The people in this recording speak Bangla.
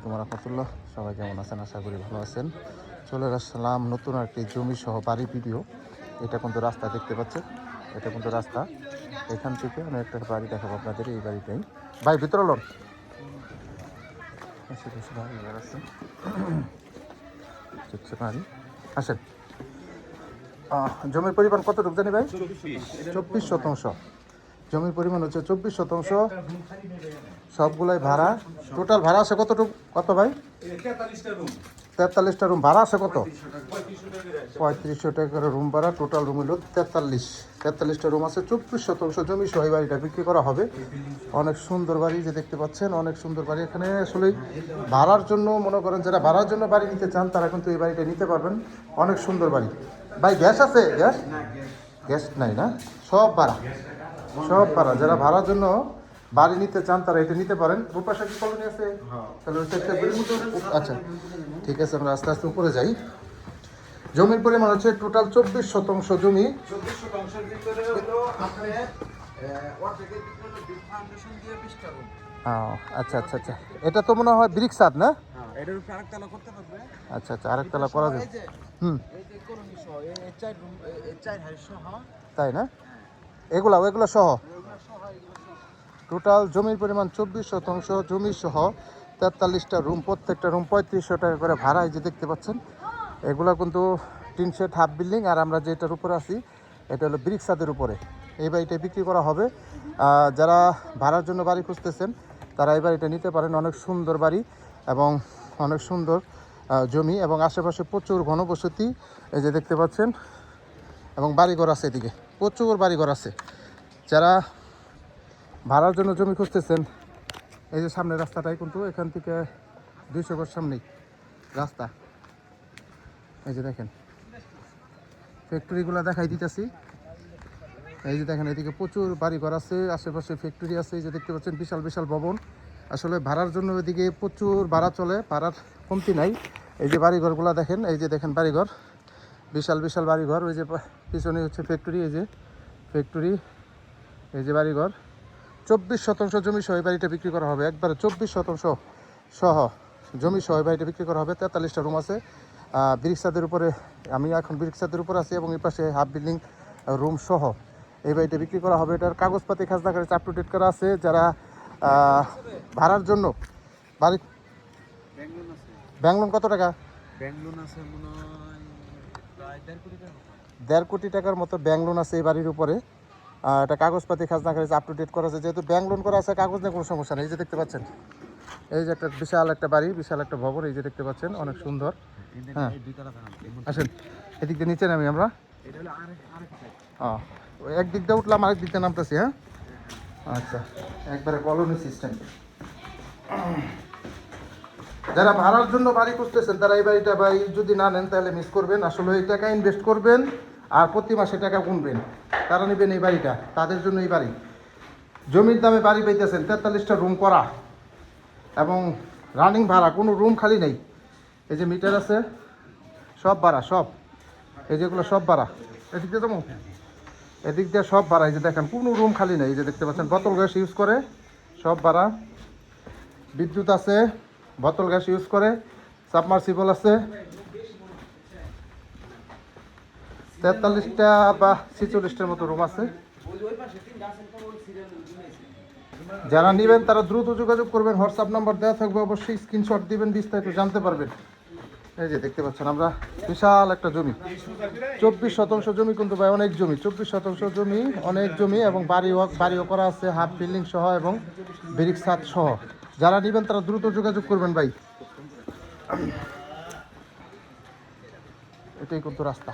রহমতুল্লাহ, সবাই কেমন আছেন? আশা করি ভালো আছেন। চলে আসলাম নতুন একটি জমি সহ বাড়ি ভিডিও। এটা কিন্তু রাস্তা দেখতে পাচ্ছেন, এটা কিন্তু রাস্তা। এখান থেকে আমি একটা বাড়ি দেখাবো আপনাদের। এই বাড়িটাই ভাই ভিতরে লোন বাড়ি আসেন। জমির পরিমাণ কতটুকু জানি ভাই? 24 শতাংশ জমির পরিমাণ হচ্ছে 24 শতাংশ। সবগুলাই ভাড়া। টোটাল ভাড়া আছে কতটুকু, কত ভাই? 43টা রুম ভাড়া আছে কত? 3500 টাকা করে রুম ভাড়া। টোটাল রুম হলো 43টা রুম আছে। 24 শতাংশ জমি সহ এই বাড়িটা বিক্রি করা হবে। অনেক সুন্দর বাড়ি যে দেখতে পাচ্ছেন, অনেক সুন্দর বাড়ি। এখানে আসলে ভাড়ার জন্য মনে করেন যারা ভাড়ার জন্য বাড়ি নিতে চান তারা কিন্তু এই বাড়িটা নিতে পারবেন। অনেক সুন্দর বাড়ি। ভাই গ্যাস আছে? গ্যাস নাই না? সব ভাড়া, সব ভাড়া। যারা ভাড়ার জন্য বাড়ি নিতে চান তারা এটা নিতে পারেন। পাশে কি কলোনি আছে? তাহলে আচ্ছা ঠিক আছে, আমরা আস্তে আস্তে উপরে যাই। জমির পরিমাণ হচ্ছে টোটাল 24 শতাংশ জমি। 24 শতাংশের ভিতরে হলো আপনি অর্ধেকের ভিতরে বিট ফাউন্ডেশন দিয়ে 20টা রুম। আচ্ছা আচ্ছা আচ্ছা, এটা তো মনে হয় ব্রিক ছাদ না? হ্যাঁ, এটার উপরে আরেকতলা করতে পারবে। আচ্ছা আচ্ছা, আরেকতলা করা যায়। এই যে কলোনি সহ এই 4 রুম, এই 4 হাড়ি সহ। তাই না? এগুলো সহ এগুলো সহ টোটাল জমির পরিমাণ 24 শতাংশ জমি সহ 43টা রুম। প্রত্যেকটা রুম 3500 টাকা করে ভাড়া। এই যে দেখতে পাচ্ছেন, এগুলো কিন্তু টিন শেড হাফ বিল্ডিং। আর আমরা যেটার উপরে আছি এটা হলো ব্রিক ছাদের উপরে। এই বাড়িটা বিক্রি করা হবে। যারা ভাড়ার জন্য বাড়ি খুঁজতেছেন তারা এই বাড়িটা নিতে পারেন। অনেক সুন্দর বাড়ি এবং অনেক সুন্দর জমি এবং আশেপাশে প্রচুর ঘনবসতি। এই যে দেখতে পাচ্ছেন, এবং বাড়িঘর আছে, এদিকে প্রচুর বাড়িঘর আছে। যারা ভাড়ার জন্য জমি খুঁজতেছেন, এই যে সামনের রাস্তাটাই কিন্তু এখান থেকে 200 গজ সামনেই রাস্তা। এই যে দেখেন ফ্যাক্টরিগুলো দেখাই দিতেছি। এই যে দেখেন এদিকে প্রচুর বাড়িঘর আছে, আশেপাশে ফ্যাক্টরি আছে। এই যে দেখতে পাচ্ছেন বিশাল বিশাল ভবন। আসলে ভাড়ার জন্য এদিকে প্রচুর ভাড়া চলে, ভাড়ার কমতি নাই। এই যে বাড়িঘরগুলো দেখেন, এই যে দেখেন বাড়িঘর, বিশাল বিশাল বাড়িঘর। ওই যে পিছনে হচ্ছে ফ্যাক্টরি, এই যে ফ্যাক্টরি, এই যে বাড়িঘর। 24 শতাংশ জমি সহ এই বাড়িটা বিক্রি করা হবে। একবারে 24 শতাংশ সহ জমি সহ এই বাড়িটা বিক্রি করা হবে। 43টা রুম আছে ব্রিক ছাদের উপরে। আমি এখন ব্রিক ছাদের উপরে আছি এবং এই পাশে হাফ বিল্ডিং রুম সহ এই বাড়িটা বিক্রি করা হবে। এটার কাগজপাতি খাজনা খারিজ আপ টু ডেট করা আছে। যারা ভাড়ার জন্য বাড়ি, ব্যাংক লোন কত টাকা? ব্যাংক লোন আছে মনে হয় প্রায় 1.5 কোটি টাকার মতো ব্যাংক লোন আছে এই বাড়ির উপরে। এটা কাগজপাতি খাজনা খারিজ আপ টু ডেট করা আছে। যেহেতু ব্যাংক লোন করা আছে, কাগজ নিয়ে কোনো সমস্যা নেই। এই যে দেখতে পাচ্ছেন, এই যে একটা বিশাল একটা বাড়ি, বিশাল একটা ভবন। এই যে দেখতে পাচ্ছেন অনেক সুন্দর। হ্যাঁ আসেন, এদিক দিয়ে নিচে নামি আমরা। একদিক দিয়ে উঠলাম, আরেক দিক দিয়ে নামতেছি। হ্যাঁ আচ্ছা, একবারে কলোনি সিস্টেম। যারা ভাড়ার জন্য বাড়ি খুঁজতেছেন তারা এই বাড়িটা যদি না নেন তাহলে মিস করবেন। আসলে এই টাকা ইনভেস্ট করবেন আর প্রতি মাসে টাকা গুনবেন, তারা নেবেন এই বাড়িটা। তাদের জন্য এই বাড়ি। জমির দামে বাড়ি পাইতেছেন, 43টা রুম করা এবং রানিং ভাড়া, কোনো রুম খালি নেই। এই যে মিটার আছে, সব ভাড়া, সব এই যেগুলো সব ভাড়া। এদিক দিয়ে যেমন এদিক দিয়ে সব ভাড়া। এই যে দেখেন কোনো রুম খালি নেই। এই যে দেখতে পাচ্ছেন বোতল গ্যাস ইউজ করে, সব ভাড়া। বিদ্যুৎ আছে, বোতল গ্যাস ইউজ করে, সাবমার্সিবল আছে। 43টা বা 46টার মতো রুম আছে। যারা নেবেন তারা দ্রুত যোগাযোগ করবেন। হোয়াটসঅ্যাপ নাম্বার দেওয়া থাকবে, অবশ্যই স্ক্রিনশট দিবেন, বিস্তারিত জানতে পারবেন। এই যে দেখতে পাচ্ছেন আমরা বিশাল একটা জমি, 24 শতাংশ জমি কিন্তু ভাই অনেক জমি। 24 শতাংশ জমি অনেক জমি এবং বাড়িও করা আছে হাফ বিল্ডিং সহ এবং ব্রিক ছাদ সহ। যারা নেবেন তারা দ্রুত যোগাযোগ করবেন ভাই। এটাই কিন্তু রাস্তা।